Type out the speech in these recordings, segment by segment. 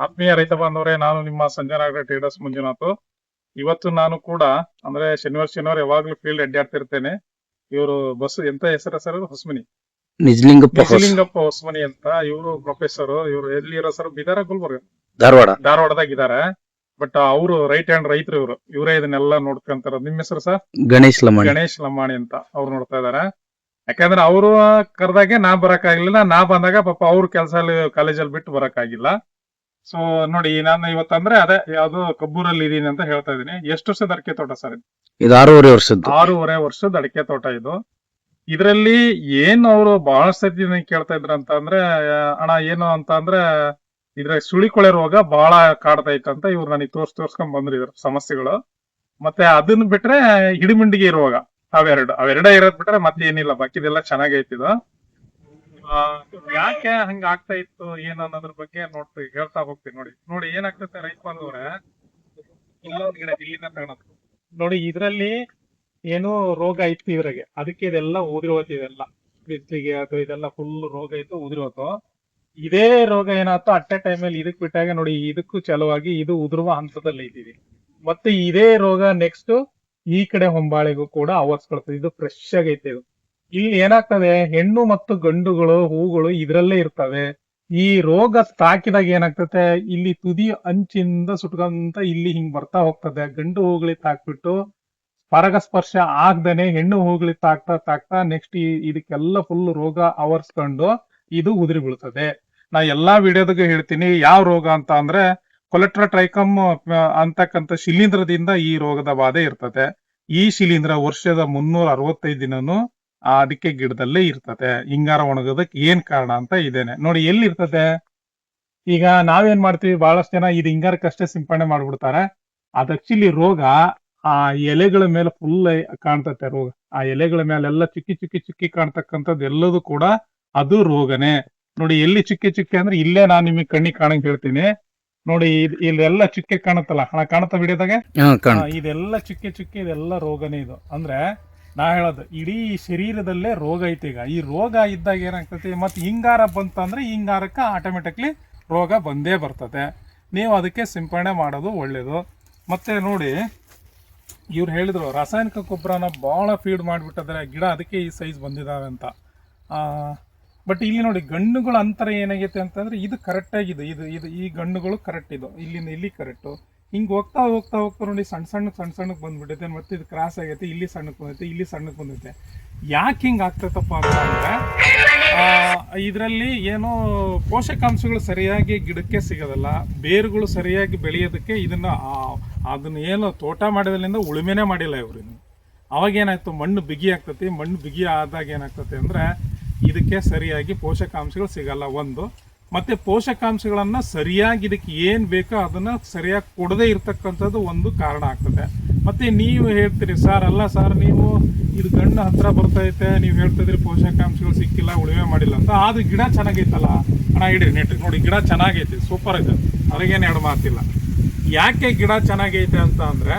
ಆತ್ಮೀಯ ರೈತ ಬಾಂಧವರೇ, ನಾನು ನಿಮ್ಮ ಸಂಜಯನಗರ ಟ್ರೇಡರ್ಸ್ ಮಂಜುನಾಥ್. ಇವತ್ತು ನಾನು ಕೂಡ ಅಂದ್ರೆ ಶನಿವಾರ ಯಾವಾಗ್ಲೂ ಫೀಲ್ಡ್ ಅಡ್ಡಾಡ್ತಿರ್ತೇನೆ. ಇವರು ಬಸ್ ಎಂತ ಹೆಸರು ಸರ್? ಹೊಸಮನಿ ನಿಜಲಿಂಗಪ್ಪ ಹೊಸಮನಿ ಅಂತ. ಇವರು ಪ್ರೊಫೆಸರ್. ಇವರು ಎಲ್ಲಿರೋ ಸರ್? ಬಿದಾರ, ಗುಲ್ಬರ್ಗ, ಧಾರವಾಡದಾಗ ಇದಾರೆ. ಬಟ್ ಅವರು ರೈಟ್ ಹ್ಯಾಂಡ್ ರೈತರು. ಇವರೇ ಇದನ್ನೆಲ್ಲ ನೋಡ್ಕೊಂತಾರ. ನಿಮ್ಮ ಹೆಸರು ಸರ್? ಗಣೇಶ್ ಲಮಾಣಿ ಅಂತ. ಅವ್ರು ನೋಡ್ತಾ ಇದಾರೆ. ಯಾಕಂದ್ರೆ ಅವರು ಕರೆದಾಗೆ ನಾ ಬರಕ್ ಆಗಿಲ್ಲ. ನಾ ಬಂದಾಗ ಪಾಪ ಅವ್ರ ಕೆಲಸ ಕಾಲೇಜಲ್ಲಿ ಬಿಟ್ಟು ಬರಕ್ ಆಗಿಲ್ಲ. ಸೊ ನೋಡಿ, ನಾನು ಇವತ್ತಂದ್ರೆ ಅದೇ ಯಾವ್ದು ಕಬ್ಬೂರಲ್ಲಿ ಇದೀನಿ ಅಂತ ಹೇಳ್ತಾ ಇದೀನಿ. ಎಷ್ಟು ವರ್ಷದ ಅಡಿಕೆ ತೋಟ ಸರ್ ಇದು? 6.5 ವರ್ಷದ ಅಡಿಕೆ ತೋಟ ಇದು. ಇದರಲ್ಲಿ ಏನು ಅವರು ಬಹಳ ಸತಿ ಕೇಳ್ತಾ ಇದ್ರ ಅಂತ ಅಂದ್ರೆ, ಅಣ್ಣ ಏನು ಅಂತ ಅಂದ್ರೆ ಇದ್ರ ಸುಳಿಕೊಳೆ ರೋಗ ಬಹಳ ಕಾಡ್ತಾ ಇತ್ತಂತ. ಇವ್ರು ನನಗೆ ತೋರ್ಸ್ಕೊಂಡ್ ಬಂದ್ರಿ ಇದ್ರ ಸಮಸ್ಯೆಗಳು. ಮತ್ತೆ ಅದನ್ನ ಬಿಟ್ರೆ ಹಿಡಿಮಿಂಡಿಗೆ ರೋಗ, ಅವೆರಡೇ ಇರೋದ್ ಬಿಟ್ರೆ ಮತ್ತೆ ಏನಿಲ್ಲ. ಬಾಕಿದೆಲ್ಲ ಚೆನ್ನಾಗೈತಿದು. ಯಾಕೆ ಹಂಗ ಆಗ್ತಾ ಇತ್ತು ಏನು ಅನ್ನೋದ್ರ ಬಗ್ಗೆ ಹೇಳ್ತಾ ಹೋಗ್ತೀನಿ. ನೋಡಿ ಏನಾಗ್ತದೆ ರೈತ ಬಾಂಧವ್ರೆ, ಇಲ್ಲೊಂದ್ ಗಿಡ ಇಲ್ಲಿಂದ ತಗೊಳೋದು ನೋಡಿ. ಇದ್ರಲ್ಲಿ ಏನೋ ರೋಗ ಇತ್ತು ಇವ್ರಿಗೆ, ಅದಕ್ಕೆ ಇದೆಲ್ಲ ಉದಿರೋತು. ಇದೆಲ್ಲ ಬಿಸಿಲಿಗೆ ಅಥವಾ ಇದೆಲ್ಲ ಫುಲ್ ರೋಗ ಇತ್ತು, ಉದಿರೋತು. ಇದೇ ರೋಗ ಏನಾಯ್ತು ಅಟ್ ಎ ಟೈಮಲ್ಲಿ ಇದಕ್ ಬಿಟ್ಟಾಗ ನೋಡಿ, ಇದಕ್ಕೂ ಚಲುವಾಗಿ ಇದು ಉದುರುವ ಹಂತದಲ್ಲಿ ಇದ್ದೀವಿ. ಮತ್ತೆ ಇದೇ ರೋಗ ನೆಕ್ಸ್ಟ್ ಈ ಕಡೆ ಹೊಂಬಾಳೆಗೂ ಕೂಡ ಆವರಿಸ್ಕೊಳ್ತದೆ. ಇದು ಫ್ರೆಶ್ ಆಗೈತೆ. ಇದು ಇಲ್ಲಿ ಏನಾಗ್ತದೆ, ಹೆಣ್ಣು ಮತ್ತು ಗಂಡುಗಳು ಹೂಗಳು ಇದ್ರಲ್ಲೇ ಇರ್ತವೆ. ಈ ರೋಗ ತಾಕಿದಾಗ ಏನಾಗ್ತದೆ, ಇಲ್ಲಿ ತುದಿ ಅಂಚಿಂದ ಸುಟ್ಕೊಂತ ಇಲ್ಲಿ ಹಿಂಗ್ ಬರ್ತಾ ಹೋಗ್ತದೆ. ಗಂಡು ಹೂಗಳಿಗೆ ತಾಕ್ಬಿಟ್ಟು ಪರಾಗಸ್ಪರ್ಶ ಆಗ್ದೇನೆ ಹೆಣ್ಣು ಹೂಗಳಿಗೆ ತಾಕ್ತಾ ನೆಕ್ಸ್ಟ್ ಇದಕ್ಕೆಲ್ಲ ಫುಲ್ ರೋಗ ಆವರಿಸ್ಕೊಂಡು ಇದು ಉದುರಿ ಬೀಳ್ತದೆ. ನಾ ಎಲ್ಲಾ ವಿಡಿಯೋದಾಗ ಹೇಳ್ತೀನಿ ಯಾವ ರೋಗ ಅಂತ ಅಂದ್ರೆ, ಕೊಲೆಟ್ರಾಟ್ರೈಕಮ್ ಅಂತಕ್ಕಂಥ ಶಿಲೀಂಧ್ರದಿಂದ ಈ ರೋಗದ ಬಾಧೆ ಇರ್ತದೆ. ಈ ಶಿಲೀಂಧ್ರ ವರ್ಷದ 365 ದಿನನು ಆ ಅಡಿಕೆ ಗಿಡದಲ್ಲೇ ಇರ್ತದೆ. ಹಿಂಗಾರ ಒಣಗೋದಕ್ಕೆ ಏನ್ ಕಾರಣ ಅಂತ ಇದೇನೆ ನೋಡಿ. ಎಲ್ಲಿ ಇರ್ತದೆ? ಈಗ ನಾವೇನ್ ಮಾಡ್ತೀವಿ, ಬಹಳಷ್ಟು ಜನ ಇದು ಹಿಂಗಾರಕ್ಕಷ್ಟೇ ಸಿಂಪಡಣೆ ಮಾಡ್ಬಿಡ್ತಾರೆ. ಅದ್ ಆಕ್ಚುಲಿ ರೋಗ ಆ ಎಲೆಗಳ ಮೇಲೆ ಫುಲ್ ಕಾಣ್ತತೆ ರೋಗ. ಆ ಎಲೆಗಳ ಮೇಲೆಲ್ಲ ಚುಕ್ಕಿ ಕಾಣ್ತಕ್ಕಂಥದ್ದು ಎಲ್ಲದೂ ಕೂಡ ಅದು ರೋಗನೇ. ನೋಡಿ ಎಲ್ಲಿ ಚುಕ್ಕಿ ಅಂದ್ರೆ ಇಲ್ಲೇ ನಾನ್ ನಿಮಗೆ ಕಣ್ಣಿಗೆ ಕಾಣಂಗ್ ಹೇಳ್ತೀನಿ ನೋಡಿ. ಇಲ್ಲೆಲ್ಲ ಚುಕ್ಕೆ ಕಾಣುತ್ತಲ್ಲ, ಕಾಣುತ್ತ ಬಿಡಿಯೋದಾಗೆ ಇದೆಲ್ಲ ಚುಕ್ಕೆ ಇದೆಲ್ಲ ರೋಗನೇ. ಇದು ಅಂದ್ರೆ ನಾ ಹೇಳೋದು ಇಡೀ ಶರೀರದಲ್ಲೇ ರೋಗ ಐತಿ. ಈಗ ಈ ರೋಗ ಇದ್ದಾಗ ಏನಾಗ್ತದೆ, ಮತ್ತೆ ಹಿಂಗಾರ ಬಂತಂದ್ರೆ ಹಿಂಗಾರಕ್ಕೆ ಆಟೋಮೆಟಿಕ್ಲಿ ರೋಗ ಬಂದೇ ಬರ್ತದೆ. ನೀವು ಅದಕ್ಕೆ ಸಿಂಪಡಣೆ ಮಾಡೋದು ಒಳ್ಳೇದು. ಮತ್ತೆ ನೋಡಿ, ಇವ್ರು ಹೇಳಿದ್ರು ರಾಸಾಯನಿಕ ಗೊಬ್ಬರನ ಬಹಳ ಫೀಡ್ ಮಾಡಿಬಿಟ್ಟಿದ್ರೆ ಗಿಡ, ಅದಕ್ಕೆ ಈ ಸೈಜ್ ಬಂದಿದಾವೆ ಅಂತ. ಬಟ್ ಇಲ್ಲಿ ನೋಡಿ ಗಣ್ಣುಗಳ ಅಂತರ ಏನಾಗೈತೆ ಅಂತಂದ್ರೆ ಇದು ಕರೆಕ್ಟ್ ಆಗಿದೆ. ಇದು ಈ ಗಣ್ಣುಗಳು ಕರೆಕ್ಟ್, ಇದು ಇಲ್ಲಿಂದ ಇಲ್ಲಿ ಕರೆಕ್ಟು. ಹಿಂಗೆ ಹೋಗ್ತಾ ನೋಡಿ ಸಣ್ಣಕ್ಕೆ ಬಂದ್ಬಿಟ್ಟೈತೆ. ಮತ್ತೆ ಇದು ಕ್ರಾಸ್ ಆಗೈತೆ, ಇಲ್ಲಿ ಸಣ್ಣಕ್ಕೆ ಬಂದೈತೆ, ಇಲ್ಲಿ ಸಣ್ಣಕ್ಕೆ ಬಂದೈತೆ. ಯಾಕೆ ಹಿಂಗೆ ಆಗ್ತೈತಪ್ಪ ಅಂತ ಅಂದ್ರೆ, ಇದರಲ್ಲಿ ಏನೋ ಪೋಷಕಾಂಶಗಳು ಸರಿಯಾಗಿ ಗಿಡಕ್ಕೆ ಸಿಗೋದಲ್ಲ. ಬೇರುಗಳು ಸರಿಯಾಗಿ ಬೆಳೆಯೋದಕ್ಕೆ ಅದನ್ನ ಏನೋ ತೋಟ ಮಾಡಿದ್ರಿಂದ ಉಳುಮೆನೇ ಮಾಡಿಲ್ಲ ಇವರು. ಅವಾಗ ಏನಾಯ್ತು, ಮಣ್ಣು ಬಿಗಿ ಆಗ್ತತಿ. ಮಣ್ಣು ಬಿಗಿ ಆದಾಗ ಏನಾಗ್ತತಿ ಅಂದ್ರೆ ಇದಕ್ಕೆ ಸರಿಯಾಗಿ ಪೋಷಕಾಂಶಗಳು ಸಿಗಲ್ಲ ಒಂದು. ಮತ್ತೆ ಪೋಷಕಾಂಶಗಳನ್ನ ಸರಿಯಾಗಿ ಇದಕ್ಕೆ ಏನ್ ಬೇಕೋ ಅದನ್ನ ಸರಿಯಾಗಿ ಕೊಡದೇ ಇರ್ತಕ್ಕಂಥದ್ದು ಒಂದು ಕಾರಣ ಆಗ್ತದೆ. ಮತ್ತೆ ನೀವು ಹೇಳ್ತೀರಿ ಸರ್, ಅಲ್ಲ ಸರ್ ನೀವು ಇದು ಗಣ್ಣು ಹತ್ರ ಬರ್ತೈತೆ, ನೀವು ಹೇಳ್ತಿದ್ರಿ ಪೋಷಕಾಂಶಗಳು ಸಿಕ್ಕಿಲ್ಲ, ಉಳುಮೆ ಮಾಡಿಲ್ಲ ಅಂತ. ಆದ್ರೆ ಗಿಡ ಚೆನ್ನಾಗೈತಲ್ಲ ಅಣ್ಣ, ಇಡ್ರಿ ನೆಟ್ ನೋಡಿ, ಗಿಡ ಚೆನ್ನಾಗೈತಿ, ಸೂಪರ್ ಇದೆ, ಅದ್ರಾಗೇನು ಎರಡು ಮಾತಿಲ್ಲ. ಯಾಕೆ ಗಿಡ ಚೆನ್ನಾಗೈತೆ ಅಂತ ಅಂದ್ರೆ,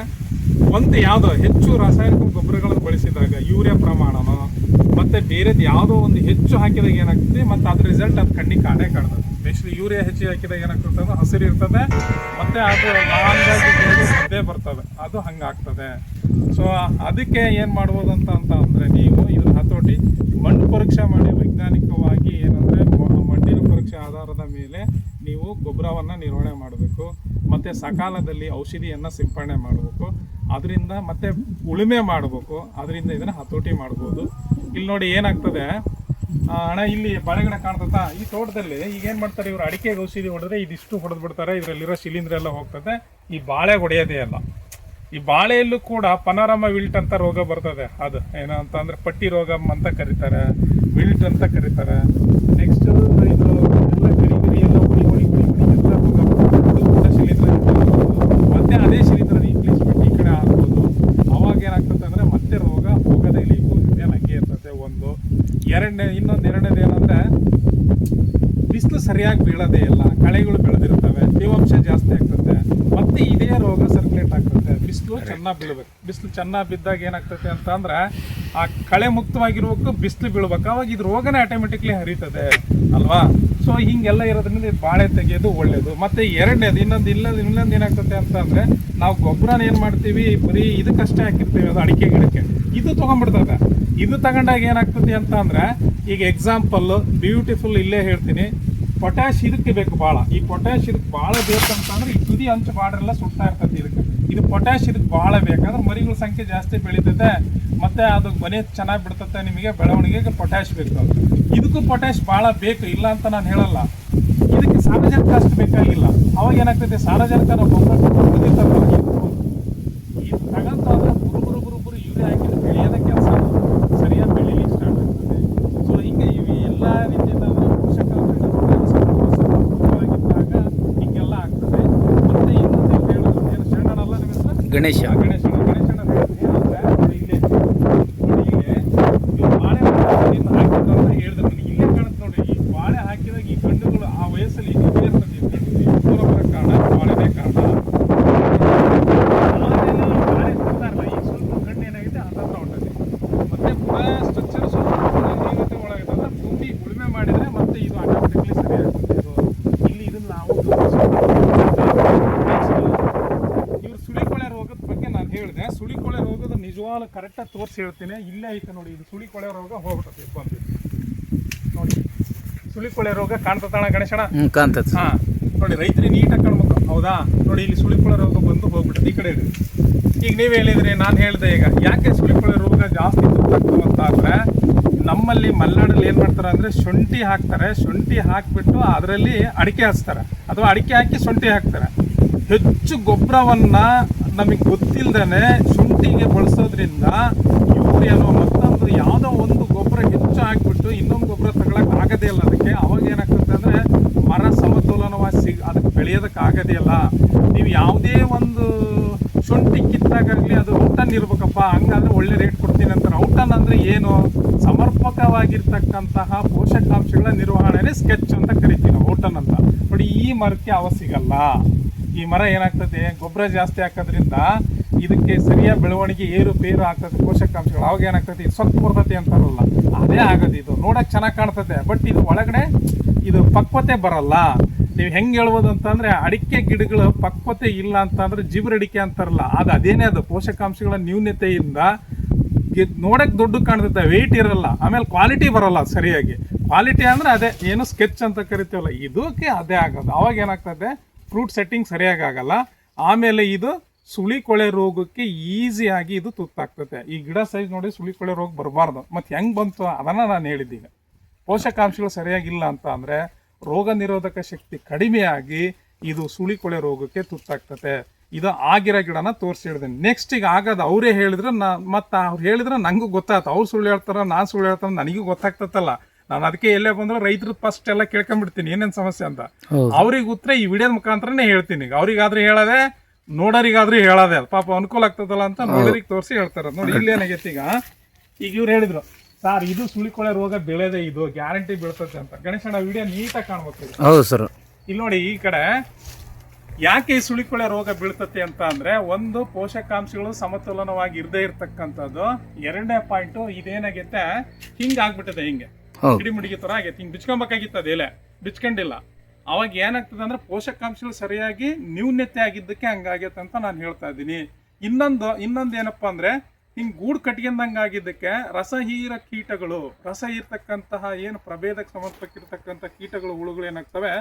ಒಂದು ಯಾವುದೋ ಹೆಚ್ಚು ರಾಸಾಯನಿಕ ಗೊಬ್ಬರಗಳನ್ನು ಬಳಸಿದಾಗ ಯೂರಿಯಾ ಪ್ರಮಾಣನೋ ಮತ್ತೆ ಬೇರೆದು ಯಾವುದೋ ಒಂದು ಹೆಚ್ಚು ಹಾಕಿದಾಗ ಏನಾಗ್ತದೆ, ಮತ್ತೆ ಅದ್ರ ರಿಸಲ್ಟ್ ಅದು ಕಣ್ಣಿಗೆ ಕಾಣ್ತದೆ. ನೆಕ್ಸ್ಟ್ ಯೂರಿಯಾ ಹೆಚ್ಚು ಹಾಕಿದಾಗ ಏನಾಗ್ತದೆ, ಹಸಿರು ಇರ್ತದೆ, ಮತ್ತೆ ಅದು ಲಾಂಗಾಗಿ ಬರ್ತದೆ, ಅದು ಹಂಗಾಗ್ತದೆ. ಸೊ ಅದಕ್ಕೆ ಏನು ಮಾಡ್ಬೋದು ಅಂತ ಅಂದರೆ, ನೀವು ಇದ್ರ ಹತೋಟಿ ಮಣ್ಣು ಪರೀಕ್ಷೆ ಮಾಡಿ ವೈಜ್ಞಾನಿಕವಾಗಿ ಏನಂದರೆ ಮಣ್ಣಿನ ಪರೀಕ್ಷೆ ಆಧಾರದ ಮೇಲೆ ನೀವು ಗೊಬ್ಬರವನ್ನು ನಿರ್ವಹಣೆ ಮಾಡಬೇಕು. ಮತ್ತು ಸಕಾಲದಲ್ಲಿ ಔಷಧಿಯನ್ನು ಸಿಂಪಡಣೆ ಮಾಡಬೇಕು. ಅದರಿಂದ ಮತ್ತೆ ಉಳುಮೆ ಮಾಡಬೇಕು. ಅದರಿಂದ ಇದನ್ನು ಹತೋಟಿ ಮಾಡ್ಬೋದು. ಇಲ್ಲಿ ನೋಡಿ ಏನಾಗ್ತದೆ ಅಣ್ಣ, ಇಲ್ಲಿ ಬಾಳೆಗಿಡ ಕಾಣ್ತದ. ಈ ತೋಟದಲ್ಲಿ ಈಗ ಏನು ಮಾಡ್ತಾರೆ ಇವರು, ಅಡಿಕೆಗೆ ಔಷಧಿ ಹೊಡೆದ್ರೆ ಇದಿಷ್ಟು ಹೊಡೆದು ಬಿಡ್ತಾರೆ, ಇದರಲ್ಲಿರೋ ಶಿಲೀಂಧ್ರ ಎಲ್ಲ ಹೋಗ್ತದೆ. ಈ ಬಾಳೆ ಹೊಡೆಯೋದೇ ಅಲ್ಲ. ಈ ಬಾಳೆಯಲ್ಲೂ ಕೂಡ ಪನಾರಮ ವಿಲ್ಟ್ ಅಂತ ರೋಗ ಬರ್ತದೆ. ಅದು ಏನಂತ ಅಂದರೆ ಪಟ್ಟಿ ರೋಗ ಅಂತ ಕರೀತಾರೆ, ವಿಲ್ಟ್ ಅಂತ ಕರೀತಾರೆ. ನೆಕ್ಸ್ಟ್ ಇದು ಎಲ್ಲ ಗರಿ ಎಲ್ಲ ಹುಳಿ ಅಂತ ರೋಗ ಕೂಡ ಶಿಲೀಂಧ್ರ. ಮತ್ತೆ ಅದೇ ಶಿಲೀಂಧ್ರ ರೀಪ್ಲೇಸ್ಮೆಂಟ್ ಈ ಕಡೆ ಆಗ್ಬೋದು. ಅವಾಗ ಏನಾಗ್ತದೆ ಅಂದರೆ ಮತ್ತೆ ರೋಗ ಹೋಗೋದೇ ಇಲ್ಲ, ಹಂಗೆ ಇರ್ತದೆ ಒಂದು. ಎರಡನೇದು ಏನಂದರೆ, ಬಿಸಿಲು ಸರಿಯಾಗಿ ಬೀಳೋದೇ ಇಲ್ಲ, ಕಳೆಗಳು ಬೆಳೆದಿರ್ತವೆ, ತೇವಾಂಶ ಜಾಸ್ತಿ ಆಗ್ತದೆ, ಮತ್ತೆ ಇದೇ ರೋಗ ಸರ್ಕ್ಯುಲೇಟ್ ಆಗ್ತದೆ. ಬಿಸಿಲು ಚೆನ್ನಾಗಿ ಬೀಳ್ಬೇಕು. ಬಿಸಿಲು ಚೆನ್ನಾಗಿ ಬಿದ್ದಾಗ ಏನಾಗ್ತದೆ ಅಂತ ಅಂದ್ರೆ ಆ ಕಳೆ ಮುಕ್ತವಾಗಿರ್ಬೇಕು, ಬಿಸಿಲು ಬೀಳ್ಬೇಕು, ಅವಾಗ ಇದು ರೋಗನೇ ಆಟೋಮೆಟಿಕ್ಲಿ ಹರಿತದೆ ಅಲ್ವಾ. ಸೊ ಹಿಂಗೆಲ್ಲ ಇರೋದ್ರಿಂದ ಇದು ಬಾಳೆ ತೆಗೆಯೋದು ಒಳ್ಳೇದು. ಮತ್ತೆ ಎರಡನೇದು ಇನ್ನೊಂದು ಏನಾಗ್ತದೆ ಅಂತ ಅಂದ್ರೆ ನಾವು ಗೊಬ್ಬರನ ಏನ್ ಮಾಡ್ತೀವಿ, ಬರೀ ಇದಕ್ಕಷ್ಟೇ ಹಾಕಿರ್ತೀವಿ, ಅದು ಅಡಿಕೆ ಗಿಡಕ್ಕೆ. ಇದು ತಗೊಂಡ್ಬಿಡ್ತದೆ. ಇದು ತಗೊಂಡಾಗ ಏನಾಗ್ತದೆ ಅಂತ ಅಂದ್ರೆ, ಈಗ ಎಕ್ಸಾಂಪಲ್ ಬ್ಯೂಟಿಫುಲ್ ಇಲ್ಲೇ ಹೇಳ್ತೀನಿ, ಪೊಟ್ಯಾಶ್ ಇದಕ್ಕೆ ಬೇಕು ಭಾಳ. ಈ ಪೊಟ್ಯಾಶ್ ಇದಕ್ಕೆ ಭಾಳ ಬೇಕಂತಂದ್ರೆ ಈ ತುದಿ ಅಂಚು ಬಾರ್ಡ್ರೆಲ್ಲ ಸುಡ್ತಾ ಇರ್ತದೆ ಇದಕ್ಕೆ. ಇದು ಪೊಟ್ಯಾಶ್ ಇದಕ್ಕೆ ಭಾಳ ಬೇಕಾದ್ರೆ ಮರಿಗಳ ಸಂಖ್ಯೆ ಜಾಸ್ತಿ ಬೆಳೀತದೆ, ಮತ್ತೆ ಅದು ಮನೆ ಚೆನ್ನಾಗಿ ಬಿಡ್ತದೆ, ನಿಮಗೆ ಬೆಳವಣಿಗೆಗೆ ಪೊಟ್ಯಾಶ್ ಬೇಕು. ಇದಕ್ಕೂ ಪೊಟ್ಯಾಶ್ ಭಾಳ ಬೇಕು, ಇಲ್ಲ ಅಂತ ನಾನು ಹೇಳಲ್ಲ. ಇದಕ್ಕೆ ಸಾರಜನಕ ಅಷ್ಟು ಬೇಕಾಗಿಲ್ಲ. ಅವಾಗ ಏನಾಗ್ತದೆ, ಸಾರಜನಕ ಗೊಬ್ಬರ ಇದು ತಗೊಂತಾದ್ರೆ ಬುರುಬುರು ಯೂರಿಯಾ ಹಾಕಿದ್ರೆ ಬೆಳೆಯೋದ ಕೆಲಸ ಸರಿಯಾಗಿ ಬೆಳೀಲಿಕ್ಕೆ ಸ್ಟಾರ್ಟ್ ಆಗ್ತದೆ. ಸೊ ಹಿಂಗೆ ಇವು ಎಲ್ಲ ರೀತಿಯಿಂದ ಹಿಂಗೆಲ್ಲ ಆಗ್ತದೆ. ಮತ್ತೆ ಇನ್ನೊಂದು ಹೇಳೋದು ಏನು, ಶರಣನಲ್ಲ ನಿಮ್ಮ ಹೆಸರು ಗಣೇಶಣ್ಣ ಇಲ್ಲೇ ನೋಡಿ, ಇಲ್ಲೇ ನೀವು ಬಾಳೆ ಹಾಕಿದ್ರೆ ಹೇಳಿದ್ರೆ ನನಗೆ ಇಲ್ಲೇ ಕಾಣುತ್ತೆ ನೋಡಿ. ಈ ಬಾಳೆ ಹಾಕಿದಾಗ ಈ ಗಂಡುಗಳು ಆ ವಯಸ್ಸಲ್ಲಿ ಇರ್ತದೆ, ಪೂರ ಬರೋ ಕಾರಣ ಬಾಳೆನೇ ಕಾರಣ. ಆಮೇಲೆ ಈ ಬಾಳೆ ಕೊಡ್ತಾರಲ್ಲ, ಈಗ ಸ್ವಲ್ಪ ಗಂಡು ಏನಾಗಿದೆ ಹತ್ರ ಹೊಂಟದೆ. ಮತ್ತೆ ಪೂರ ಸ್ಟ್ರಕ್ಚರ್ ಸ್ವಲ್ಪ ನೀವತ್ತೆ ಒಳಗಿದೆ, ಭೂಮಿ ಉಳುಮೆ ಮಾಡಿದ್ರೆ ಮತ್ತೆ ಇದು ಆಟೋಮೆಟಿಕ್ಲಿ ಸರಿ ಆಗ್ತದೆ. ಇಲ್ಲಿ ಇದನ್ನ ನಾವು ಇವ್ರು ಸುಳಿಕೊಳೆ ರೋಗದ ಬಗ್ಗೆ ನಾನು ಹೇಳಿದೆ. ಸುಳಿಕೊಳೆ ರೋಗದ ನಿಜವಾಗ್ಲೂ ಕರೆಕ್ಟಾಗಿ ತೋರಿಸಿ ಹೇಳ್ತೀನಿ. ಇಲ್ಲೇ ಐತೆ ನೋಡಿ, ಇದು ಸುಳಿಕೊಳೆ ರೋಗ ಹೋಗ್ಬಿಟ್ಟದೆ ಬಂದು ನೋಡಿ. ಸುಳಿಕೊಳೆ ರೋಗ ಕಾಣ್ತದಣ್ಣ ಗಣೇಶಣ್ಣ? ಕಾಣ್ತದೆ. ಹಾ ನೋಡಿ, ರೈತರಿಗೆ ನೀಟಾಗಿ ಕಾಣ್ಬೇಕು, ಹೌದಾ? ನೋಡಿ ಇಲ್ಲಿ ಸುಳಿಕೊಳೆ ರೋಗ ಬಂದು ಹೋಗ್ಬಿಟ್ಟದೆ. ಈ ಕಡೆ ಇದೆ. ಈಗ ನೀವು ಹೇಳಿದ್ರಿ, ನಾನು ಹೇಳಿದೆ ಈಗ ಯಾಕೆ ಸುಳಿಕೊಳೆ ರೋಗ ಜಾಸ್ತಿ ತುತ್ತಾಗ್ತವೆ ಅಂತ ಅಂದ್ರೆ, ನಮ್ಮಲ್ಲಿ ಮಲೆನಾಡಲ್ಲಿ ಏನು ಮಾಡ್ತಾರೆ ಅಂದರೆ ಶುಂಠಿ ಹಾಕ್ತಾರೆ. ಶುಂಠಿ ಹಾಕಿಬಿಟ್ಟು ಅದರಲ್ಲಿ ಅಡಿಕೆ ಹಚ್ತಾರೆ, ಅಥವಾ ಅಡಿಕೆ ಹಾಕಿ ಶುಂಠಿ ಹಾಕ್ತಾರೆ. ಹೆಚ್ಚು ಗೊಬ್ಬರವನ್ನ ನಮಗೆ ಗೊತ್ತಿಲ್ಲದೇ ಶುಂಠಿಗೆ ಬಳಸೋದ್ರಿಂದ ಯೂರಿಯಾನೋ ಮತ್ತೊಂದು ಯಾವುದೋ ಒಂದು ಗೊಬ್ಬರ ಹೆಚ್ಚು ಹಾಕಿಬಿಟ್ಟು ಇನ್ನೊಂದು ಗೊಬ್ಬರ ತಗೊಳಕ್ಕೆ ಆಗದೇ ಇಲ್ಲ ಅದಕ್ಕೆ. ಅವಾಗ ಏನಾಗ್ತದೆ ಅಂದರೆ ಮರ ಸಮತೋಲನವಾಗಿ ಅದಕ್ಕೆ ಬೆಳೆಯೋದಕ್ಕೆ ಆಗದೇ ಇಲ್ಲ. ನೀವು ಯಾವುದೇ ಒಂದು ಶುಂಠಿ ಕಿತ್ತಾಗಲಿ ಅದು ಔಟನ್ ಇರ್ಬೇಕಪ್ಪ, ಹಂಗಾದ್ರೆ ಒಳ್ಳೆ ರೇಟ್ ಕೊಡ್ತೀನಿ ಅಂತಾರೆ. ಔಟನ್ ಅಂದರೆ ಏನು? ಸಮರ್ಪಕವಾಗಿರ್ತಕ್ಕಂತಹ ಪೋಷಕಾಂಶಗಳ ನಿರ್ವಹಣೆನೇ ಸ್ಕೆಚ್ ಅಂತ ಕರಿತೀವಿ ನಾವು, ಔಟನ್ ಅಂತ. ನೋಡಿ ಈ ಮರಕ್ಕೆ ಅವ ಸಿಗಲ್ಲ. ಈ ಮರ ಏನಾಗ್ತದೆ, ಗೊಬ್ಬರ ಜಾಸ್ತಿ ಹಾಕೋದ್ರಿಂದ ಇದಕ್ಕೆ ಸರಿಯಾದ ಬೆಳವಣಿಗೆ ಏರುಪೇರು ಆಗ್ತದೆ ಪೋಷಕಾಂಶಗಳು. ಅವಾಗ ಏನಾಗ್ತದೆ, ಸೊಕ್ಕು ಬರ್ತದೆ ಅಂತಾರಲ್ಲ, ಅದೇ ಆಗೋದು. ಇದು ನೋಡಕ್ಕೆ ಚೆನ್ನಾಗಿ ಕಾಣ್ತದೆ, ಬಟ್ ಇದು ಒಳಗಡೆ ಇದು ಪಕ್ವತೆ ಬರಲ್ಲ. ನೀವು ಹೆಂಗೆ ಹೇಳ್ಬೋದು ಅಂತಂದರೆ, ಅಡಿಕೆ ಗಿಡಗಳು ಪಕ್ವತೆ ಇಲ್ಲ ಅಂತಂದ್ರೆ ಜಿಬ್ರಡಿಕೆ ಅಂತಾರಲ್ಲ, ಅದು ಅದೇನೇ. ಅದು ಪೋಷಕಾಂಶಗಳ ನ್ಯೂನತೆಯಿಂದ ನೋಡಕ್ಕೆ ದೊಡ್ಡ ಕಾಣ್ತದೆ, ವೆಯ್ಟ್ ಇರಲ್ಲ, ಆಮೇಲೆ ಕ್ವಾಲಿಟಿ ಬರಲ್ಲ ಸರಿಯಾಗಿ. ಕ್ವಾಲಿಟಿ ಅಂದರೆ ಅದೇ ಏನು ಸ್ಕೆಚ್ ಅಂತ ಕರಿತೀವಲ್ಲ, ಇದಕ್ಕೆ ಅದೇ ಆಗೋದು. ಅವಾಗ ಏನಾಗ್ತದೆ, ಫ್ರೂಟ್ ಸೆಟ್ಟಿಂಗ್ ಸರಿಯಾಗಿ ಆಗಲ್ಲ. ಆಮೇಲೆ ಇದು ಸುಳಿಕೊಳೆ ರೋಗಕ್ಕೆ ಈಸಿಯಾಗಿ ಇದು ತುತ್ತಾಗ್ತದೆ. ಈ ಗಿಡ ಸೈಜ್ ನೋಡಿ ಸುಳಿಕೊಳೆ ರೋಗ ಬರಬಾರ್ದು. ಮತ್ತು ಹೆಂಗೆ ಬಂತು ಅದನ್ನು ನಾನು ಹೇಳಿದ್ದೀನಿ. ಪೋಷಕಾಂಶಗಳು ಸರಿಯಾಗಿಲ್ಲ ಅಂತ ಅಂದರೆ ರೋಗ ನಿರೋಧಕ ಶಕ್ತಿ ಕಡಿಮೆಯಾಗಿ ಇದು ಸುಳಿಕೊಳೆ ರೋಗಕ್ಕೆ ತುತ್ತಾಗ್ತದೆ. ಇದು ಆಗಿರೋ ಗಿಡನ ತೋರಿಸಿ ಹೇಳಿದ್ದೀನಿ. ನೆಕ್ಸ್ಟ್ ಈಗ ಆಗೋದು ಅವರೇ ಹೇಳಿದ್ರೆ ಮತ್ತು ಅವ್ರು ಹೇಳಿದ್ರೆ ನನಗೂ ಗೊತ್ತಾಯ್ತು. ಅವ್ರು ಸುಳ್ಳು ಹೇಳ್ತಾರೆ, ನಾನು ಸುಳ್ಳು ಹೇಳ್ತಾರೆ, ನನಗೂ ಗೊತ್ತಾಗ್ತತ್ತಲ್ಲ. ನಾನು ಅದಕ್ಕೆ ಎಲ್ಲೇ ಬಂದ್ರೆ ರೈತರ ಫಸ್ಟ್ ಎಲ್ಲ ಕೇಳ್ಕೊಂಡ್ಬಿಡ್ತೀನಿ ಏನೇನು ಸಮಸ್ಯೆ ಅಂತ. ಅವ್ರಿಗೆ ಉತ್ತರ ಈ ವಿಡಿಯೋದ ಮುಖಾಂತರನೇ ಹೇಳ್ತೀನಿ. ಈಗ ಅವ್ರಿಗಾದ್ರೂ ಹೇಳೋದೆ, ನೋಡೋರಿಗಾದ್ರೂ ಹೇಳೋದೆ, ಪಾಪ ಅನುಕೂಲ ಆಗ್ತದಲ್ಲ ಅಂತ ನೋಡೋರಿಗೆ ತೋರಿಸಿ ಹೇಳ್ತಾರೆ. ನೋಡಿ ಇಲ್ಲೇನಾಗೈತಿ, ಈಗ ಇವ್ರು ಹೇಳಿದ್ರು, ಸರ್ ಇದು ಸುಳಿಕೊಳೆ ರೋಗ ಬೆಳೆದೆ, ಇದು ಗ್ಯಾರಂಟಿ ಬೀಳ್ತದೆ ಅಂತ. ಗಣೇಶಣ್ಣ ವಿಡಿಯೋ ನೀಟಾಗಿ ಕಾಣ್ಬೇಕು. ಹೌದು ಸರ್. ಇಲ್ಲಿ ನೋಡಿ ಈ ಕಡೆ ಯಾಕೆ ಈ ಸುಳಿಕೊಳೆ ರೋಗ ಬೀಳ್ತತೆ ಅಂತ ಅಂದ್ರೆ, ಒಂದು ಪೋಷಕಾಂಶಗಳು ಸಮತೋಲನವಾಗಿ ಇರದೇ ಇರ್ತಕ್ಕಂಥದ್ದು. ಎರಡನೇ ಪಾಯಿಂಟ್ ಇದೇನಾಗೈತೆ, ಹಿಂಗಾಗ್ಬಿಟ್ಟದೆ, ಹಿಂಗೆ ಗಿಡಿಮಿಡಿಗೆ ತರ ಆಗೈತೆ. ಹಿಂಗೆ ಬಿಚ್ಕೊಬೇಕಾಗಿತ್ತು, ಅದೆಲೆ ಬಿಚ್ಕೊಂಡಿಲ್ಲ. ಅವಾಗ ಏನಾಗ್ತದೆ ಅಂದ್ರೆ ಪೋಷಕಾಂಶಗಳು ಸರಿಯಾಗಿ ನ್ಯೂನ್ಯತೆ ಆಗಿದ್ದಕ್ಕೆ ಹಂಗಾಗೈತೆ ಅಂತ ನಾನು ಹೇಳ್ತಾ ಇದ್ದೀನಿ. ಇನ್ನೊಂದು ಏನಪ್ಪಾ ಅಂದ್ರೆ, ಹಿಂಗೆ ಗೂಡು ಕಟ್ಕೊಂಡಂಗೆ ಆಗಿದ್ದಕ್ಕೆ ರಸಹೀರ ಕೀಟಗಳು, ರಸ ಹೀರ್ತಕ್ಕಂತಹ ಏನು ಪ್ರಭೇದಕ್ಕೆ ಸಂಬಂಧಪಟ್ಟಿರ್ತಕ್ಕಂಥ ಕೀಟಗಳು, ಹುಳುಗಳು ಏನಾಗ್ತವೆ,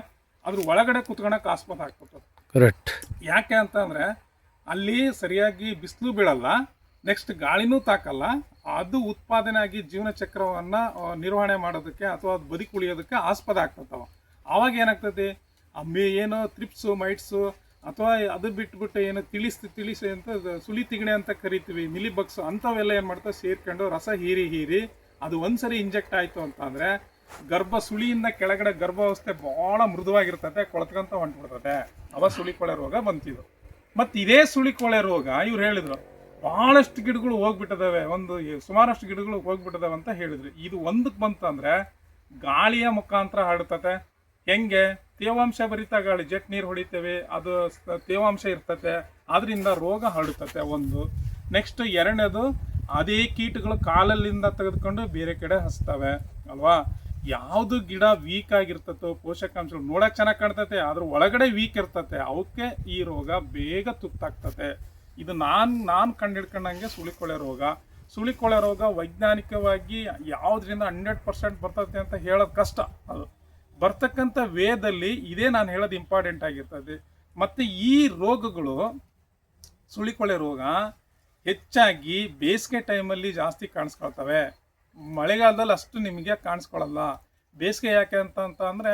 ಅದ್ರ ಒಳಗಡೆ ಕುತ್ಕೊಳಕ್ಕೆ ಆಸ್ಪದ ಆಗ್ತದೆ. ಕರೆಕ್ಟ್. ಯಾಕೆ ಅಂತ ಅಂದ್ರೆ ಅಲ್ಲಿ ಸರಿಯಾಗಿ ಬಿಸಿಲು ಬೀಳಲ್ಲ, ನೆಕ್ಸ್ಟ್ ಗಾಳಿನೂ ತಾಕಲ್ಲ. ಅದು ಉತ್ಪಾದನೆ ಆಗಿ ಜೀವನ ಚಕ್ರವನ್ನ ನಿರ್ವಹಣೆ ಮಾಡೋದಕ್ಕೆ ಅಥವಾ ಅದು ಬದುಕುಳಿಯೋದಕ್ಕೆ ಆಸ್ಪದ ಆಗ್ತದವ. ಆವಾಗ ಏನಾಗ್ತದೆ, ಏನು ತ್ರಿಪ್ಸು, ಮೈಟ್ಸು, ಅಥವಾ ಅದು ಬಿಟ್ಬಿಟ್ಟು ಏನು ತಿಳಿಸಿ ಅಂತ ಸುಳಿ ತಿಗಣೆ ಅಂತ ಕರಿತೀವಿ, ಮಿಲಿಬಗ್ಸ್ ಅಂಥವೆಲ್ಲ ಏನು ಮಾಡ್ತಾವೆ, ಸೇರ್ಕೊಂಡು ರಸ ಹೀರಿ ಅದು ಒಂದ್ಸರಿ ಇಂಜೆಕ್ಟ್ ಆಯಿತು ಅಂತಂದರೆ ಗರ್ಭ ಸುಳಿಯಿಂದ ಕೆಳಗಡೆ ಗರ್ಭಾವಸ್ಥೆ ಭಾಳ ಮೃದುವಾಗಿರ್ತದೆ, ಕೊಳತ್ಕೊಂತ ಹೊಂಟ್ಬಿಡ್ತದೆ. ಅವ ಸುಳಿಕೊಳೆ ರೋಗ ಬಂತಿದ್ದು. ಮತ್ತು ಇದೇ ಸುಳಿಕೊಳೆ ರೋಗ ಇವ್ರು ಹೇಳಿದ್ರು ಭಾಳಷ್ಟು ಗಿಡಗಳು ಹೋಗ್ಬಿಟ್ಟಿದಾವೆ, ಸುಮಾರಷ್ಟು ಗಿಡಗಳು ಹೋಗ್ಬಿಟ್ಟಿದಾವೆ ಅಂತ ಹೇಳಿದ್ರು. ಇದು ಒಂದಕ್ಕೆ ಬಂತಂದರೆ ಗಾಳಿಯ ಮುಖಾಂತರ ಹರಡ್ತದೆ. ಹೆಂಗೆ, ತೇವಾಂಶ ಭರಿತ ಗಾಳಿ, ಜೆಟ್ ನೀರು ಹೊಡಿತೇವೆ, ಅದು ತೇವಾಂಶ ಇರ್ತತೆ, ಅದರಿಂದ ರೋಗ ಹರಡುತ್ತೆ ಒಂದು. ನೆಕ್ಸ್ಟ್ ಎರಡನೇದು, ಅದೇ ಕೀಟಗಳು ಕಾಲಲ್ಲಿಂದ ತೆಗೆದುಕೊಂಡು ಬೇರೆ ಕಡೆ ಹಚ್ತವೆ ಅಲ್ವಾ. ಯಾವುದು ಗಿಡ ವೀಕ್ ಆಗಿರ್ತತೋ, ಪೋಷಕಾಂಶಗಳು ನೋಡಕ್ ಚೆನ್ನಾಗಿ ಕಾಣ್ತತೆ, ಅದ್ರ ಒಳಗಡೆ ವೀಕ್ ಇರ್ತತೆ, ಅವಕ್ಕೆ ಈ ರೋಗ ಬೇಗ ತುತ್ತಾಗ್ತತೆ. ಇದು ನಾನು ಕಂಡಿಡ್ಕೊಂಡಂಗೆ ಸುಳಿಕೊಳೆ ರೋಗ. ಸುಳಿಕೊಳೆ ರೋಗ ವೈಜ್ಞಾನಿಕವಾಗಿ ಯಾವುದರಿಂದ 100% ಬರ್ತದೆ ಅಂತ ಹೇಳೋದು ಕಷ್ಟ. ಅದು ಬರ್ತಕ್ಕಂಥ ವೇದಲ್ಲಿ ಇದೇ ನಾನು ಹೇಳೋದು ಇಂಪಾರ್ಟೆಂಟ್ ಆಗಿರ್ತದೆ. ಮತ್ತು ಈ ರೋಗಗಳು, ಸುಳಿಕೊಳೆ ರೋಗ ಹೆಚ್ಚಾಗಿ ಬೇಸಿಗೆ ಟೈಮಲ್ಲಿ ಜಾಸ್ತಿ ಕಾಣಿಸ್ಕೊಳ್ತವೆ. ಮಳೆಗಾಲದಲ್ಲಿ ಅಷ್ಟು ನಿಮಗೆ ಕಾಣಿಸ್ಕೊಳ್ಳಲ್ಲ. ಬೇಸಿಗೆ ಯಾಕೆ ಅಂತ ಅಂದರೆ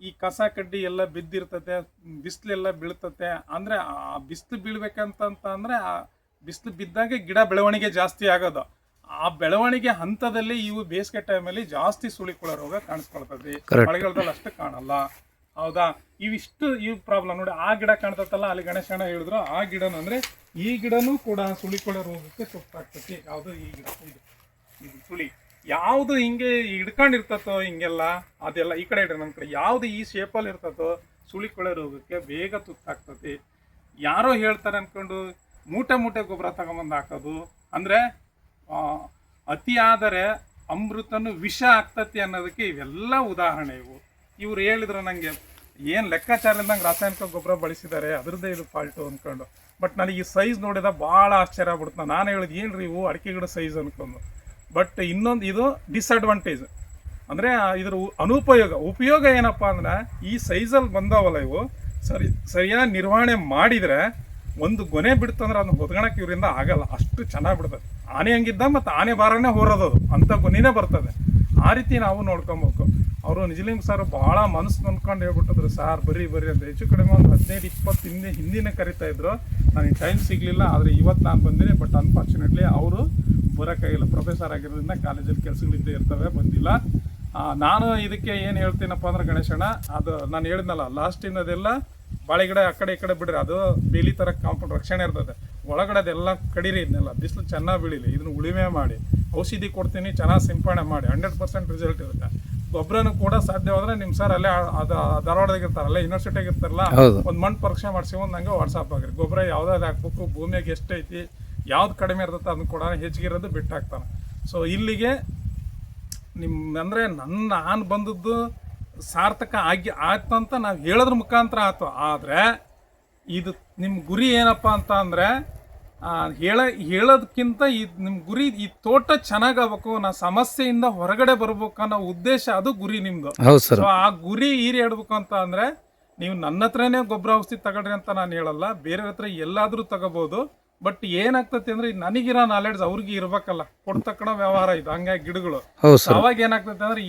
ಈ ಕಸ ಕಡ್ಡಿ ಎಲ್ಲ ಬಿದ್ದಿರ್ತತೆ, ಬಿಸಿಲೆಲ್ಲ ಬೀಳ್ತತೆ. ಅಂದರೆ ಆ ಬಿಸಿಲು ಬೀಳ್ಬೇಕಂತಂದರೆ ಆ ಬಿಸಿಲು ಬಿದ್ದಾಗ ಗಿಡ ಬೆಳವಣಿಗೆ ಜಾಸ್ತಿ ಆಗೋದು. ಆ ಬೆಳವಣಿಗೆ ಹಂತದಲ್ಲಿ ಇವು ಬೇಸಿಗೆ ಟೈಮಲ್ಲಿ ಜಾಸ್ತಿ ಸುಳಿಕೊಳೆ ರೋಗ ಕಾಣಿಸ್ಕೊಳ್ತದೆ. ಮಳೆಗಾಲದಲ್ಲಿ ಅಷ್ಟು ಕಾಣಲ್ಲ. ಹೌದಾ? ಇವು ಪ್ರಾಬ್ಲಮ್ ನೋಡಿ. ಆ ಗಿಡ ಕಾಣ್ತತ್ತಲ್ಲ, ಅಲ್ಲಿ ಗಣೇಶಣ್ಣ ಹೇಳಿದ್ರು, ಆ ಗಿಡನ ಅಂದರೆ ಈ ಗಿಡನೂ ಕೂಡ ಸುಳಿಕೊಳೆ ರೋಗಕ್ಕೆ ತುತ್ತಾಗ್ತತಿ. ಯಾವುದು? ಈ ಗಿಡ, ಇದು ಸುಳಿ. ಯಾವುದು ಹಿಂಗೆ ಹಿಡ್ಕೊಂಡಿರ್ತತೋ ಹಿಂಗೆಲ್ಲ, ಅದೆಲ್ಲ ಈ ಕಡೆ ಇಡ್ರಿ ನನ್ನ ಕಡೆ, ಯಾವುದು ಈ ಶೇಪಲ್ಲಿ ಇರ್ತತೋ ಸುಳಿಕೊಳೆ ರೋಗಕ್ಕೆ ಬೇಗ ತುತ್ತಾಗ್ತತಿ. ಯಾರೋ ಹೇಳ್ತಾರೆ ಅಂದ್ಕೊಂಡು ಮೂಟೆ ಗೊಬ್ಬರ ತಗೊಂಬಂದು ಹಾಕೋದು, ಅಂದರೆ ಅತಿಯಾದರೆ ಅಮೃತನು ವಿಷ ಆಗ್ತತಿ ಅನ್ನೋದಕ್ಕೆ ಇವೆಲ್ಲ ಉದಾಹರಣೆ. ಇವ್ರು ಹೇಳಿದ್ರು ನನಗೆ, ಏನು ಲೆಕ್ಕಾಚಾರ ಇಲ್ದಂಗೆ ರಾಸಾಯನಿಕ ಗೊಬ್ಬರ ಬಳಸಿದ್ದಾರೆ, ಅದ್ರದ್ದೇ ಇದು ಫಾಲ್ಟು ಅಂದ್ಕೊಂಡು. ಬಟ್ ನನಗೆ ಈ ಸೈಜ್ ನೋಡಿದ ಭಾಳ ಆಶ್ಚರ್ಯ ಆಗ್ಬಿಡ್ತು. ನಾನು ಹೇಳಿದ್ ಏನ್ರಿ ಇವು ಅಡಿಕೆ ಗಿಡ ಸೈಜ್ ಅಂದ್ಕೊಂಡು. ಬಟ್ ಇನ್ನೊಂದು ಇದು ಡಿಸ್ಅಡ್ವಾಂಟೇಜ್, ಅಂದರೆ ಇದ್ರ ಉಪಯೋಗ ಏನಪ್ಪ ಅಂದ್ರೆ, ಈ ಸೈಜಲ್ಲಿ ಬಂದವಲ್ಲ ಇವು ಸರಿಯಾಗಿ ನಿರ್ವಹಣೆ ಮಾಡಿದರೆ ಒಂದು ಗೊನೆ ಬಿಡ್ತಂದ್ರೆ ಅದನ್ನ ಹೊತ್ಕೊಳಕ್ಕೆ ಇವರಿಂದ ಆಗಲ್ಲ, ಅಷ್ಟು ಚೆನ್ನಾಗಿ ಬಿಡ್ತದೆ. ಆನೆ ಹಂಗಿದ್ದ ಮತ್ತು ಆನೆ ಬಾರನೇ ಹೊರೋದು ಅಂಥ ಗೊನೆನೇ ಬರ್ತದೆ. ಆ ರೀತಿ ನಾವು ನೋಡ್ಕೊಬೇಕು. ಅವರು ನಿಜಲಿಂಗ್ ಸರ್ ಭಾಳ ಮನಸ್ಸು ನಂಬ್ಕೊಂಡು ಹೇಳ್ಬಿಟ್ಟಿದ್ರು, ಸಾರ್ ಬರ್ರಿ ಅಂತ. ಹೆಚ್ಚು ಕಡಿಮೆ ಒಂದು 15-20 ಹಿಂದಿನ ಕರಿತಾ ಇದ್ರು. ನನಗೆ ಟೈಮ್ ಸಿಗಲಿಲ್ಲ, ಆದರೆ ಇವತ್ತು ನಾನು ಬಂದಿನಿ. ಬಟ್ ಅನ್ಫಾರ್ಚುನೇಟ್ಲಿ ಅವರು ಬರೋಕ್ಕಾಗಿಲ್ಲ, ಪ್ರೊಫೆಸರ್ ಆಗಿರೋದ್ರಿಂದ ಕಾಲೇಜಲ್ಲಿ ಕೆಲಸಗಳಿದ್ದೇ ಇರ್ತವೆ, ಬಂದಿಲ್ಲ. ನಾನು ಇದಕ್ಕೆ ಏನು ಹೇಳ್ತೀನಪ್ಪ ಅಂದ್ರೆ ಗಣೇಶಣ್ಣ, ಅದು ನಾನು ಹೇಳಿದ್ನಲ್ಲ ಲಾಸ್ಟಿಂದದೆಲ್ಲ ಬಾಳೆ ಗಿಡ ಆ ಕಡೆ ಈ ಕಡೆ ಬಿಡ್ರಿ, ಅದು ಬೇಲಿ ಥರ ಕಾಂಪೌಂಡ್ ರಕ್ಷಣೆ ಇರ್ತದೆ. ಒಳಗಡೆ ಅದೆಲ್ಲ ಕಡೀರಿ, ಇದನ್ನೆಲ್ಲ ಬಿಸಿಲು ಚೆನ್ನಾಗಿ ಬೀಳಿಲಿ, ಇದನ್ನು ಉಳುಮೆ ಮಾಡಿ ಔಷಧಿ ಕೊಡ್ತೀನಿ, ಚೆನ್ನಾಗಿ ಸಿಂಪಡಣೆ ಮಾಡಿ, 100% ರಿಸಲ್ಟ್ ಇರುತ್ತೆ. ಗೊಬ್ಬರನೂ ಕೂಡ ಸಾಧ್ಯವಾದರೆ ನಿಮ್ಮ ಸರ್ ಅಲ್ಲೇ ಅದು ಧಾರವಾಡದಾಗ ಇರ್ತಾರಲ್ಲ, ಯೂನಿವರ್ಸಿಟಿಯಾಗ ಇರ್ತಾರಲ್ಲ, ಒಂದು ಮಣ್ಣು ಪರೀಕ್ಷೆ ಮಾಡಿಸಿ ಒಂದು ನಂಗೆ ವಾಟ್ಸಪ್ ಆಗಿರಿ. ಗೊಬ್ಬರ ಯಾವ್ದಾದ್ರು ಹಾಕ್ಬೇಕು, ಭೂಮಿಯಾಗ ಎಷ್ಟೈತಿ, ಯಾವ್ದು ಕಡಿಮೆ ಇರ್ತದೆ ಅದನ್ನು ಕೂಡ ಹೆಚ್ಚಿಗಿರೋದು ಬಿಟ್ಟು ಹಾಕ್ತಾನೆ. ಸೊ ಇಲ್ಲಿಗೆ ಅಂದರೆ ನಾನು ಬಂದದ್ದು ಸಾರ್ಥಕ ಆಯ್ತು ಅಂತ ನಾವು ಹೇಳೋದ್ರ ಮುಖಾಂತರ ಆಯ್ತು. ಆದರೆ ಇದು ನಿಮ್ಮ ಗುರಿ ಏನಪ್ಪ ಅಂತ ಅಂದರೆ, ಹೇಳೋದಕ್ಕಿಂತ ನಿಮ್ಮ ಗುರಿ ಈ ತೋಟ ಚೆನ್ನಾಗಾಗಬೇಕು, ನಾ ಸಮಸ್ಯೆಯಿಂದ ಹೊರಗಡೆ ಬರ್ಬೇಕು ಅನ್ನೋ ಉದ್ದೇಶ, ಅದು ಗುರಿ ನಿಮ್ಮದು. ಸೊ ಆ ಗುರಿ ಈಡೇರ್ಬೇಕು ಅಂತ ಅಂದರೆ ನೀವು ನನ್ನ ಹತ್ರನೇ ಗೊಬ್ಬರ ಔಷಧಿ ತಗೊಳ್ರಿ ಅಂತ ನಾನು ಹೇಳಲ್ಲ, ಬೇರೆ ಹತ್ರ ಎಲ್ಲಾದರೂ ತಗೋಬೋದು. ಬಟ್ ಏನಾಗ್ತತಿ ಅಂದ್ರೆ, ನನಗಿರೋ ನಾಲೆಡ್ಜ್ ಅವ್ರಿಗೆ ಇರ್ಬೇಕಲ್ಲ, ಕೊಡ್ತಕ್ಕಣ ವ್ಯವಹಾರ ಇದು. ಹಂಗಾಗಿ ಗಿಡಗಳು ಅವಾಗ ಏನಾಗ್ತದೆ ಅಂದ್ರೆ,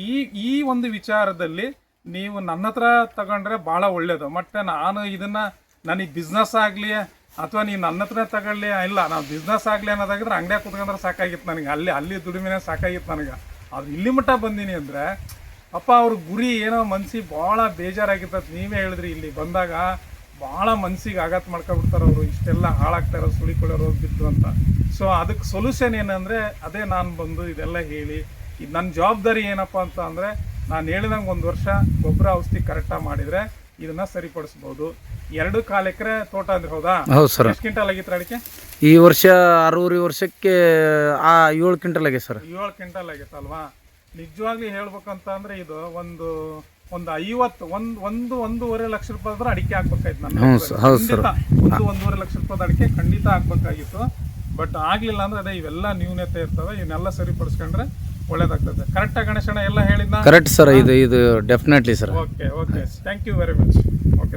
ಈ ಒಂದು ವಿಚಾರದಲ್ಲಿ ನೀವು ನನ್ನ ಹತ್ರ ತಗೊಂಡ್ರೆ ಬಹಳ ಒಳ್ಳೇದು. ಮತ್ತೆ ನಾನು ಇದನ್ನ ನನಗೆ ಬಿಸ್ನೆಸ್ ಆಗಲಿ ಅಥವಾ ನೀವು ನನ್ನ ಹತ್ರ ತಗೊಳ್ಳಿ, ಇಲ್ಲ ನಾವು ಬಿಸ್ನೆಸ್ ಆಗಲಿ ಅನ್ನೋದಾಗಿದ್ರೆ ಅಂಗಡಿಯಾಗ ಕುತ್ಕೊಂಡ್ರೆ ಸಾಕಾಗಿತ್ತು ನನಗೆ, ಅಲ್ಲಿ ದುಡಿಮೆನೇ ಸಾಕಾಗಿತ್ತು ನನಗೆ. ಅದು ಇಲ್ಲಿ ಮಟ್ಟ ಬಂದೀನಿ ಅಂದರೆ ಅಪ್ಪ ಅವ್ರ ಗುರಿ ಏನೋ ಮನ್ಸಿಗೆ ಭಾಳ ಬೇಜಾರಾಗಿರ್ತದೆ. ನೀವೇ ಹೇಳಿದ್ರಿ, ಇಲ್ಲಿ ಬಂದಾಗ ಭಾಳ ಮನ್ಸಿಗೆ ಆಘಾತ ಮಾಡ್ಕೊಬಿಡ್ತಾರೆ ಅವರು, ಇಷ್ಟೆಲ್ಲ ಹಾಳಾಗ್ತಾರೋ ಸುಳಿಕೊಳ್ಳೋ ರೋಗ ಬಿದ್ದು ಅಂತ. ಸೊ ಅದಕ್ಕೆ ಸೊಲ್ಯೂಷನ್ ಏನಂದರೆ, ಅದೇ ನಾನು ಬಂದು ಇದೆಲ್ಲ ಹೇಳಿ, ಇದು ನನ್ನ ಜವಾಬ್ದಾರಿ ಏನಪ್ಪ ಅಂತ ಅಂದರೆ, ನಾನು ಹೇಳಿದಂಗೆ 1 ವರ್ಷ ಗೊಬ್ಬರ ಔಷಧಿ ಕರೆಕ್ಟಾಗಿ ಮಾಡಿದರೆ ಇದನ್ನು ಸರಿಪಡಿಸ್ಬೋದು. 2.25 ಎಕರೆ ತೋಟ ಅಂದ್ರೆ ಹೌದಾ? ಹೌದು ಸರ್. ಎಷ್ಟು ಕ್ವಿಂಟಲ್ ಆಗಿತ್ತು ಅಡಿಕೆ? ಈ ವರ್ಷ 6 ವರ್ಷಕ್ಕೆ 7 ಕ್ವಿಂಟಲ್ ಆಗಿದೆ ಸರ್. 7 ಕ್ವಿಂಟಲ್ ಆಗಿತ್ತಲ್ವಾ? ನಿಜವಾಗ್ಲೂ ಹೇಳ್ಬೇಕಂತ ಅಂದರೆ ಇದು ಒಂದು 1.5 ಲಕ್ಷ ರೂಪಾಯಿ ಆದ್ರೆ ಅಡಿಕೆ ಹಾಕ್ಬೇಕಾಯ್ತು ನಾನು. 1.5 ಲಕ್ಷ ರೂಪಾಯಿ ಅಡಿಕೆ ಖಂಡಿತ ಹಾಕ್ಬೇಕಾಗಿತ್ತು. ಬಟ್ ಆಗ್ಲಿಲ್ಲ ಅಂದ್ರೆ ಅದೇ ಇವೆಲ್ಲ ನ್ಯೂನತೆ ಇರ್ತವೆ, ಇವನ್ನೆಲ್ಲ ಸರಿಪಡಿಸ್ಕೊಂಡ್ರೆ ಒಳ್ಳೇದಾಗ್ತದೆ. ಕರೆಕ್ಟಾಗಿ ಗಣೇಶಣ್ಣ ಎಲ್ಲ ಹೇಳಿದ್ನ? ಕರೆಕ್ಟ್ ಸರ್, ಇದು definitely sir. Okay, thank you very much. Okay.